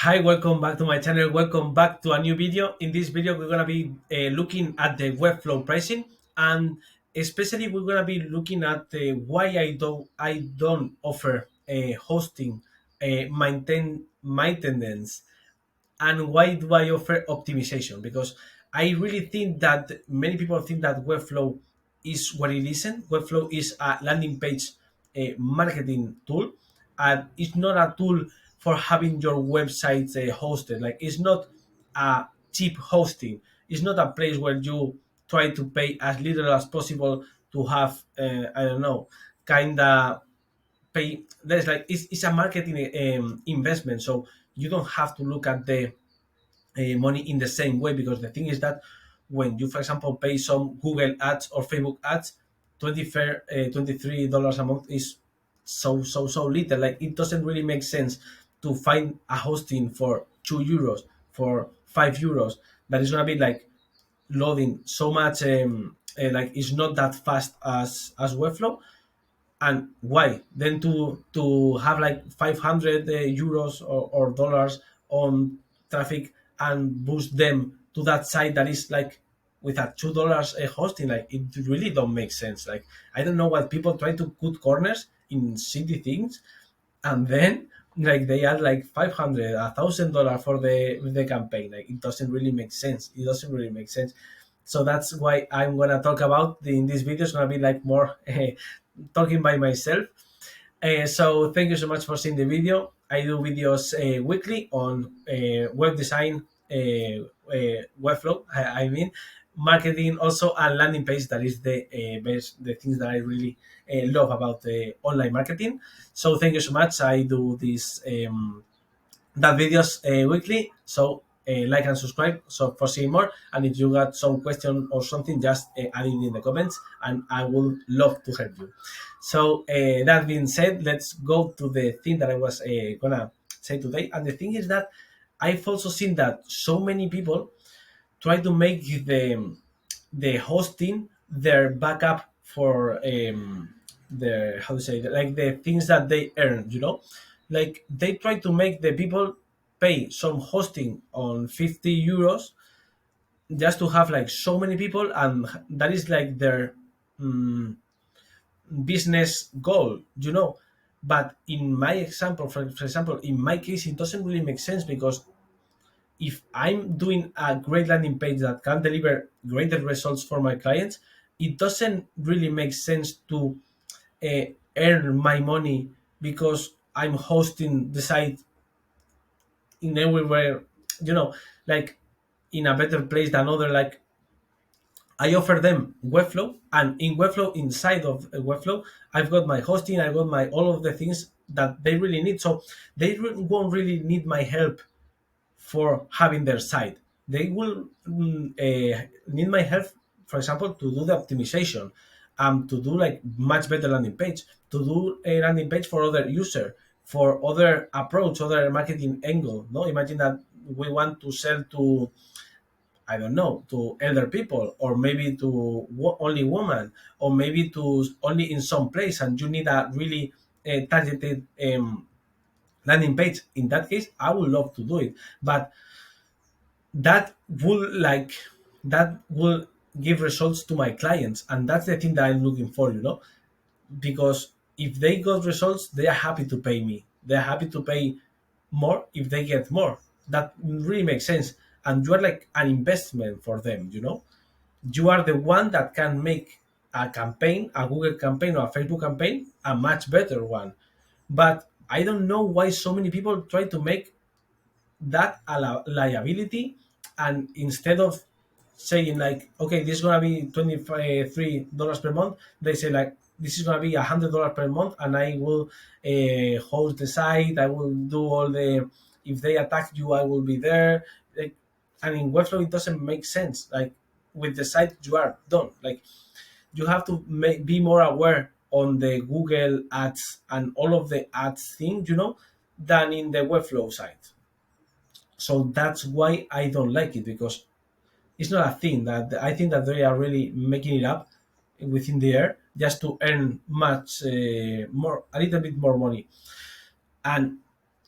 Hi, welcome back to my channel. Welcome back to a new video. In this video, we're gonna be looking at the Webflow pricing, and especially we're gonna be looking at why I don't offer hosting, maintenance, and why do I offer optimization? Because I really think that many people think that Webflow is what it isn't. Webflow is a landing page marketing tool, and it's not a tool for having your website hosted. Like, it's not a cheap hosting. It's not a place where you try to pay as little as possible to have I don't know, kind of pay. There's like it's a marketing investment, so you don't have to look at the money in the same way, because the thing is that when you, for example, pay some Google ads or Facebook ads, $23 a month is so little. Like, it doesn't really make sense to find a hosting for €2, for €5, that is gonna be like loading so much. Like, it's not that fast as Webflow. And why then to have like 500 euros or dollars on traffic and boost them to that site that is like with a $2 hosting? Like, it really don't make sense. Like, I don't know what people try to cut corners in city things, and then like they add like 500 $1,000 for the campaign. Like, it doesn't really make sense. It doesn't really make sense. So that's why I'm gonna talk about in this video. It's gonna be like more talking by myself. So thank you so much for seeing the video. I do videos weekly on web design, Webflow. I mean, marketing also, and landing page. That is the things that I really love about online marketing. So thank you so much. I do this that videos weekly. So like and subscribe so for seeing more. And if you got some question or something, just add it in the comments, and I would love to help you. So that being said, let's go to the thing that I was gonna say today. And the thing is that I've also seen that so many people try to make the hosting their backup for their, how to say it, like the things that they earn. Like, they try to make the people pay some hosting on €50 just to have like so many people, and that is like their um, business goal. But in my example, for example, in my case, it doesn't really make sense, because if I'm doing a great landing page that can deliver greater results for my clients, it doesn't really make sense to uh, earn my money because I'm hosting the site in everywhere, you know, like in a better place than other. Like, I offer them Webflow, and in Webflow, inside of Webflow, I've got my hosting, I've got my all of the things that they really need. So they won't really need my help for having their site. They will need my help, for example, to do the optimization, to do like much better landing page, to do a landing page for other user, for other approach, other marketing angle. No, imagine that we want to sell to, I don't know, to elder people, or maybe to only woman, or maybe to only in some place, and you need a really targeted landing page. In that case, I would love to do it, but that will like that will give results to my clients, and that's the thing that I'm looking for. Because if they got results, they are happy to pay me. They're happy to pay more if they get more. That really makes sense. And you are like an investment for them. You are the one that can make a campaign, a Google campaign or a Facebook campaign, a much better one. But I don't know why so many people try to make that a liability, and instead of saying like, okay, this is gonna be $23 per month, they say like, this is gonna be $100 per month, and I will host the site, I will do all the, if they attack you, I will be there. Like, and in Webflow, it doesn't make sense. Like, with the site, you are done. Like, you have to be more aware on the Google ads and all of the ads thing, than in the Webflow site. So that's why I don't like it, because it's not a thing. That I think that they are really making it up within the air just to earn much more, a little bit more money. And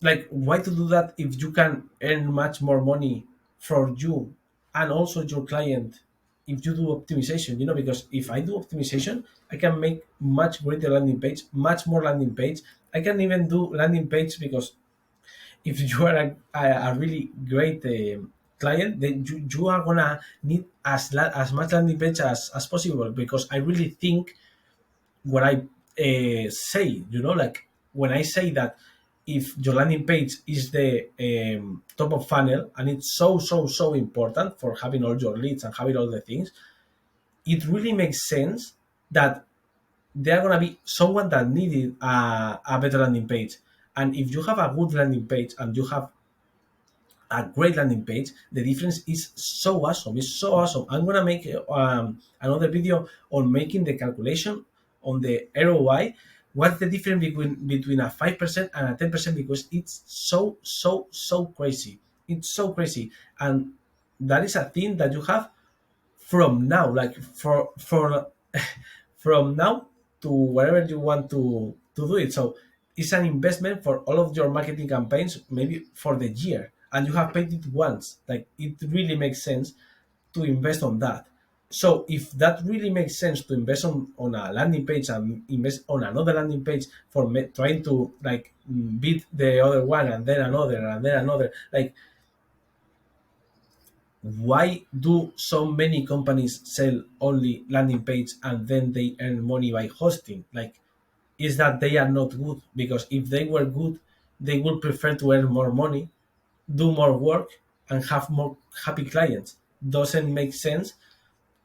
Like, why to do that if you can earn much more money for you and also your client if you do optimization, because if I do optimization, I can make much greater landing page, much more landing page. I can even do landing page because if you are a really great client, then you are gonna need as much landing page as possible, because I really think what I say, like when I say that if your landing page is the top of funnel and it's so important for having all your leads and having all the things, it really makes sense that there are gonna be someone that needed a better landing page. And if you have a good landing page and you have a great landing page, the difference is so awesome. It's so awesome. I'm gonna make another video on making the calculation on the ROI. What's the difference between a 5% and a 10%? Because it's so crazy. It's so crazy, and that is a thing that you have from now, like for from now to wherever you want to do it. So it's an investment for all of your marketing campaigns, maybe for the year, and you have paid it once. Like, it really makes sense to invest on that. So if that really makes sense to invest on a landing page and invest on another landing page for trying to like beat the other one and then another and then another, like, why do so many companies sell only landing page and then they earn money by hosting? Like, is that they are not good? Because if they were good, they would prefer to earn more money, do more work, and have more happy clients. Doesn't make sense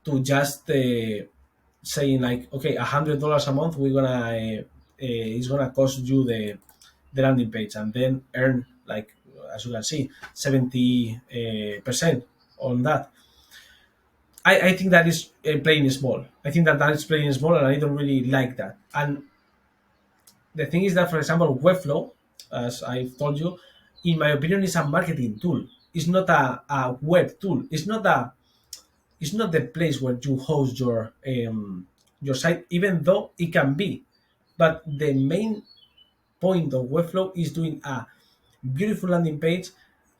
to just saying like, okay, $100 a month, we're gonna it's gonna cost you the landing page, and then earn, like, as you can see, 70% on that. I think that is playing small. I think that is playing small, and I don't really like that. And the thing is that, for example, Webflow, as I've told you, in my opinion, is a marketing tool. It's not a web tool. It's not the place where you host your site, even though it can be. But the main point of Webflow is doing a beautiful landing page,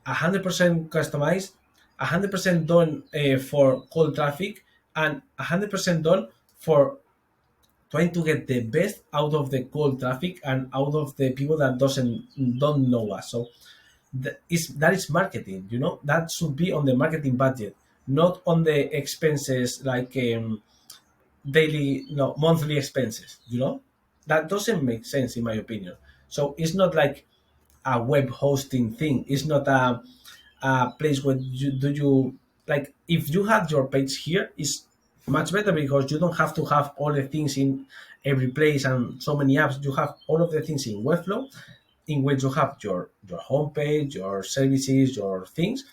100% customized, 100% done for cold traffic, and 100% done for trying to get the best out of the cold traffic and out of the people that don't know us. So that is marketing. That should be on the marketing budget, not on the expenses, like daily, no, monthly expenses. That doesn't make sense in my opinion. So it's not like a web hosting thing. It's not a place where you like, if you have your page here, is much better because you don't have to have all the things in every place and so many apps. You have all of the things in Webflow, in which you have your homepage, your services, your things,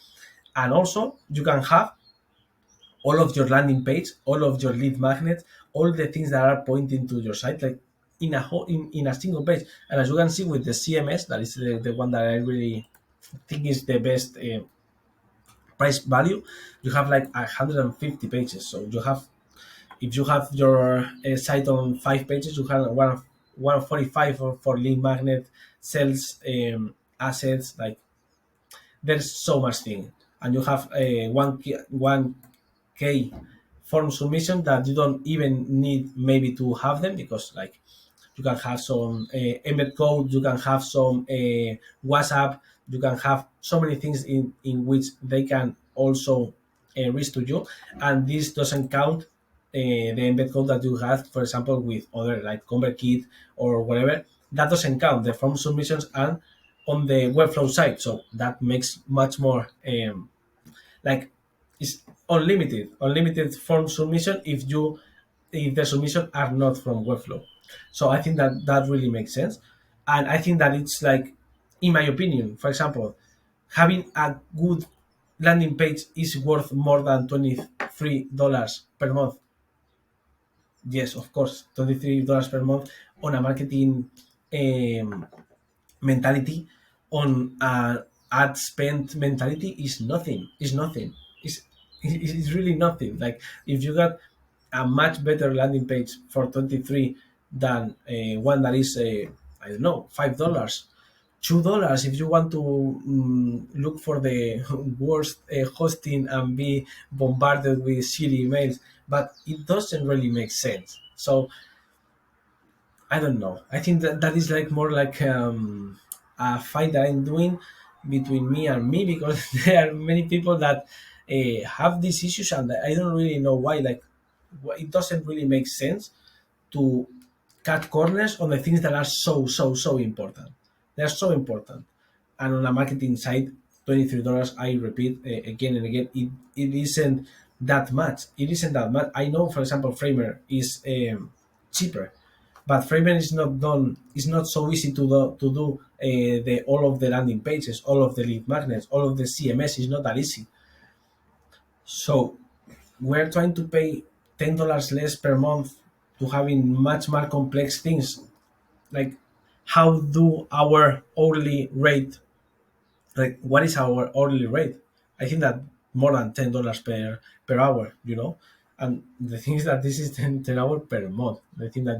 and also you can have all of your landing page, all of your lead magnets, all the things that are pointing to your site, like in a whole in a single page. And as you can see with the CMS, that is the one that I really think is the best price value. You have like 150 pages. So you have, if you have your site on 5 pages, you have 145 for lead magnet, sales, assets. Like, there's so much thing, and you have a 1K form submission that you don't even need maybe to have them, because like you can have some embed code, you can have some WhatsApp, you can have so many things in which they can also reach to you. And this doesn't count the embed code that you have, for example, with other like ConvertKit or whatever. That doesn't count the form submissions and on the Webflow side. So that makes much more like, it's unlimited form submission if the submission are not from Webflow. So I think that that really makes sense, and I think that it's like, in my opinion, for example, having a good landing page is worth more than $23 per month. Yes, of course, $23 per month on a marketing um, mentality, on an ad spend mentality, is nothing. Is nothing. It's really nothing. Like, if you got a much better landing page for 23 than one that is I don't know, $5, $2 if you want to look for the worst hosting and be bombarded with shitty emails, but it doesn't really make sense. So I don't know. I think that that is like more like a fight that I'm doing between me and me, because there are many people that have these issues, and I don't really know why. Like, it doesn't really make sense to cut corners on the things that are so important. They are so important. And on a marketing side, $23, I repeat again and again, it isn't that much. It isn't that much. I know, for example, Framer is cheaper, but Framer is not done. It's not so easy to do the all of the landing pages, all of the lead magnets, all of the CMS is not that easy. So we're trying to pay $10 less per month to having much more complex things. Like, how do our hourly rate, like what is our hourly rate? I think that more than $10 per hour, and the thing is that this is 10 hours per month. The thing uh,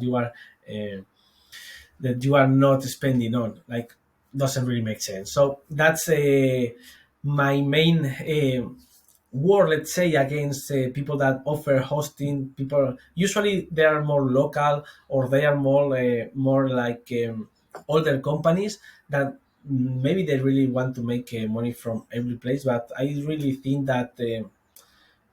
that you are not spending on, like, doesn't really make sense. So that's my main war, let's say, against people that offer hosting. People usually they are more local, or they are more like older companies that maybe they really want to make money from every place. But I really think that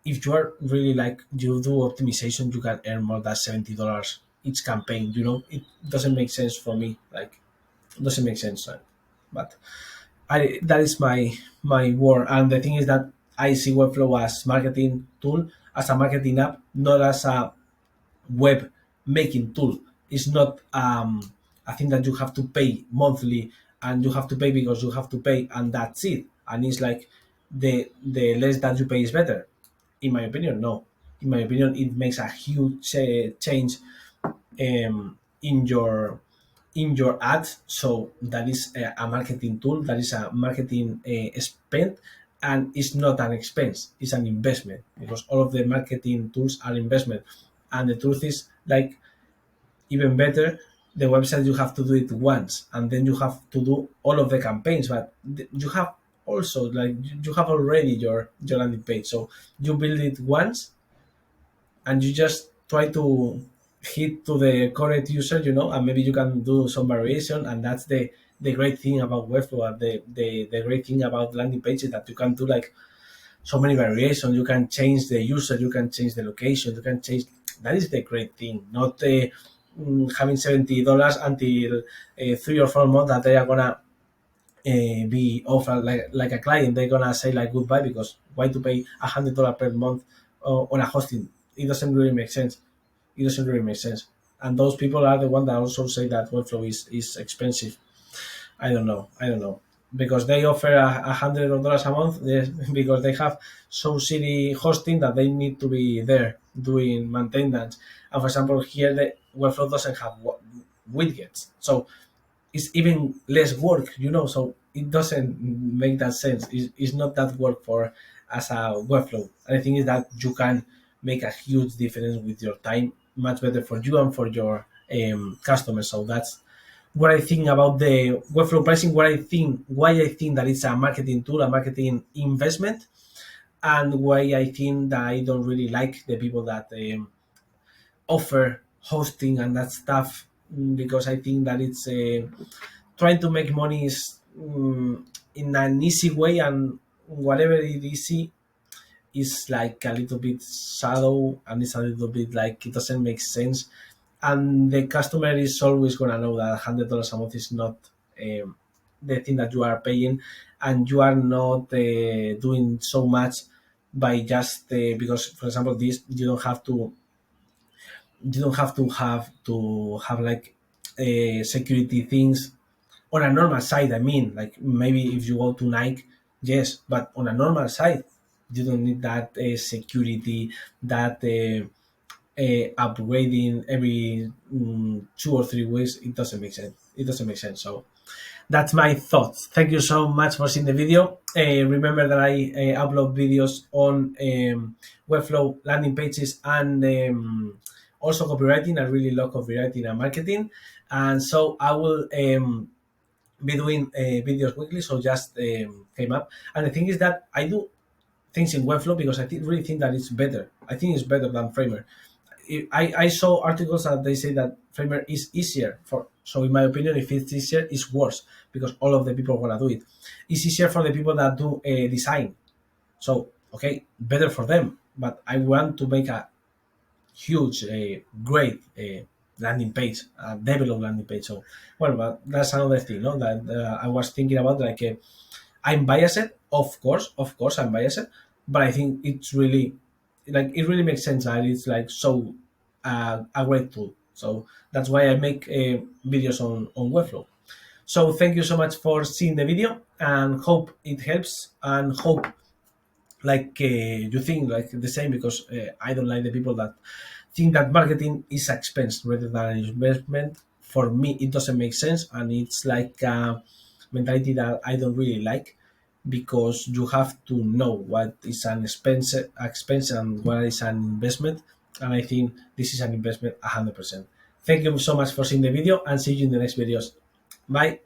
if you are really like you do optimization, you can earn more than $70 each campaign. It doesn't make sense for me. Like, it doesn't make sense. But I that is my word. And the thing is that I see Webflow as marketing tool, as a marketing app, not as a web making tool. It's not a thing that you have to pay monthly, and you have to pay because you have to pay, and that's it. And it's like the less that you pay is better. In my opinion, no. In my opinion, it makes a huge change in your ads. So that is a marketing tool. That is a marketing spend, and it's not an expense. It's an investment, because all of the marketing tools are investment. And the truth is, like, even better, the website you have to do it once, and then you have to do all of the campaigns. But you have also, like, you have already your landing page, so you build it once, and you just try to hit to the correct user, and maybe you can do some variation. And that's the great thing about Webflow, and the great thing about landing pages, that you can do like so many variations. You can change the user, you can change the location, you can change. That is the great thing, not having $70 until 3 or 4 months that they are gonna be offered, like a client. They're gonna say like goodbye, because why to pay $100 per month on a hosting? It doesn't really make sense. It doesn't really make sense. And those people are the one that also say that Webflow is expensive. I don't know, because they offer $100 a month, because they have so shitty hosting that they need to be there doing maintenance. And for example, here the Webflow doesn't have widgets, so it's even less work, so it doesn't make that sense. It's not that work for as a Webflow. And the thing is that you can make a huge difference with your time, much better for you and for your customers. So that's what I think about the Webflow pricing, why I think that it's a marketing tool, a marketing investment, and why I think that I don't really like the people that offer hosting and that stuff, because I think that it's trying to make money is in an easy way, and whatever it is easy is like a little bit shadow, and it's a little bit like it doesn't make sense. And the customer is always gonna know that $100 a month is not the thing that you are paying, and you are not doing so much by just because, for example, this you don't have to have like security things on a normal site. I mean, like, maybe if you go to Nike, yes, but on a normal site, you don't need that security, that upgrading every 2 or 3 weeks. It doesn't make sense. So that's my thoughts. Thank you so much for seeing the video. Remember that I upload videos on Webflow landing pages, and also copywriting. I really love copywriting and marketing, and so I will be doing videos weekly, so just came up. And the thing is that I do things in Webflow because really think that it's better. I think it's better than Framer. I saw articles that they say that Framer is easier for. So in my opinion, if it's easier, it's worse because all of the people want to do it. It's easier for the people that do design. So okay, better for them. But I want to make a huge, great landing page, a developed landing page. So well, but that's another thing, no? That I was thinking about, like I'm biased, of course, I'm biased, but I think it's really like it really makes sense and it's like so a great tool. So that's why I make videos on Webflow. So thank you so much for seeing the video and hope it helps and hope like you think like the same because I don't like the people that think that marketing is expense rather than an investment. For me, it doesn't make sense, and it's like a mentality that I don't really like because you have to know what is an expense and what is an investment. And I think this is an investment 100%. Thank you so much for seeing the video and see you in the next videos. Bye.